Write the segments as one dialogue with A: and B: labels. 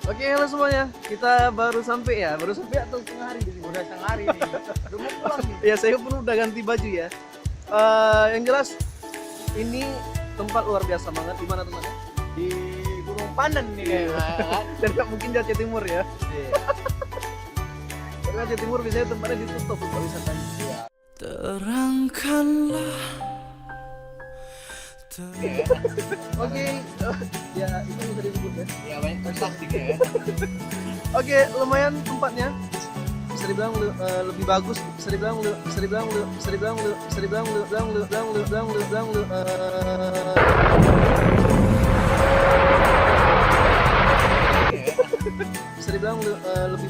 A: Oke, halo semuanya. Kita baru sampai ya. Baru sampai atau setengah hari di sini?
B: Udah setengah hari nih. Udah mau pulang nih.
A: Ya, saya pun udah ganti baju ya. Yang jelas ini tempat luar biasa banget. Di mana teman-teman?
B: Di Gunung Pandan nih kayaknya.
A: Dan nggak mungkin di Aceh Timur ya.
B: Iya.
A: Karena Aceh Timur biasanya tempatnya ditutup untuk wisatanya.
C: Terangkanlah.
A: Oke, ya itu bisa disebut ya.
B: Iya banyak plastik ya.
A: Oke, lumayan tempatnya. Bisa dibilang lebih bagus. Bisa dibilang lebih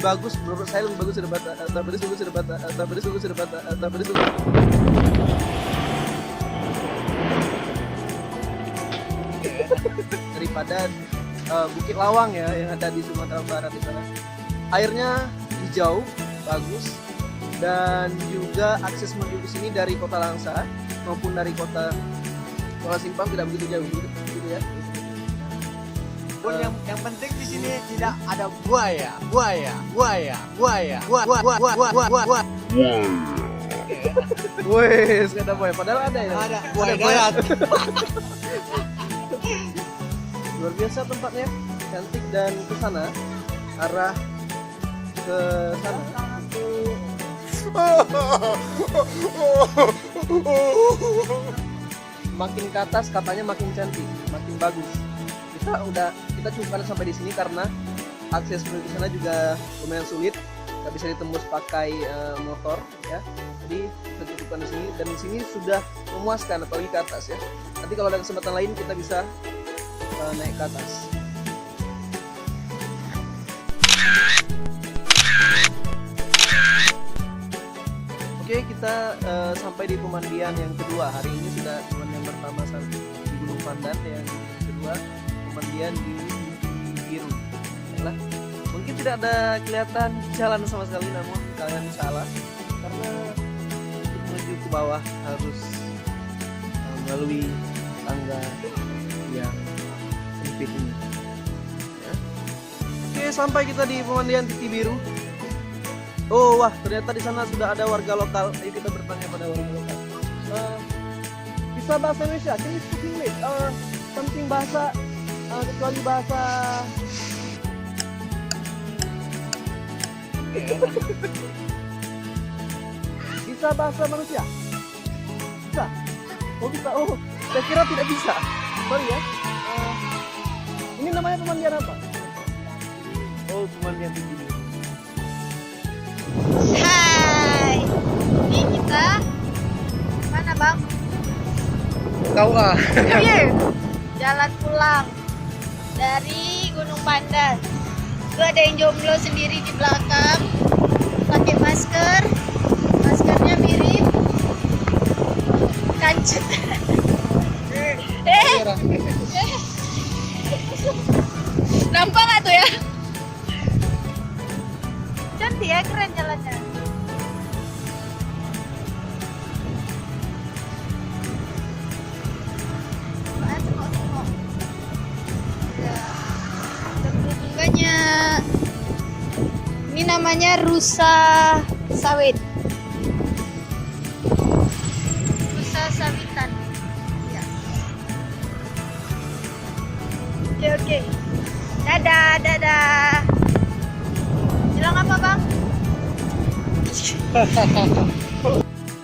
A: bagus. Menurut saya lebih bagus daripada Bukit Lawang ya yang ada di Sumatera Barat di sana. Airnya hijau, bagus, dan juga akses menuju ke sini dari Kota Langsa maupun dari Kota Kuala Simpang tidak begitu jauh gitu ya.
B: Pun yang penting di sini tidak ada buaya.
A: Wes, nggak ada buaya, padahal ada ya.
B: Ada buaya darat.
A: Luar biasa tempatnya, cantik, dan ke sana arah ke sana itu makin ke atas katanya makin cantik, makin bagus. Kita cuma sampai di sini karena akses menuju sana juga lumayan sulit, nggak bisa ditembus pakai motor ya. Jadi kita cukupkan di sini, dan di sini sudah memuaskan apalagi ke atas ya. Nanti kalau ada kesempatan lain kita bisa naik ke atas. Oke, kita sampai di pemandian yang kedua. Hari ini sudah pemandian pertama di Gunung Pandan, yang kedua pemandian di Biru. Baiklah, mungkin tidak ada kelihatan jalan sama sekali, namun kalian salah karena untuk menuju ke bawah harus melalui tangga yang sempit ini ya. Oke, sampai kita di pemandian Titi Biru. Oh wah, ternyata di sana sudah ada warga lokal. Ayo kita bertanya pada warga lokal. Bisa bahasa Indonesia? Can you speak English or something bahasa kecuali bahasa bisa bahasa manusia? Bisa? Oh bisa. Oh, saya kira tidak bisa. Sorry ya. Ini namanya pemandian apa? Oh, pemandian Titi Biru.
D: Hai, ini kita mana bang?
A: Kau ah.
D: Iya, jalan pulang dari Gunung Pandan. Itu ada yang jomblo sendiri di belakang, pakai masker, maskernya mirip kancut. Nampak nggak tuh ya? Cantik ya, keren jalannya. Tengok. Ya, banyak. Ini namanya rusa sawit. Rusa sawitan. Ya. Oke. Dadah. Bilang apa bang?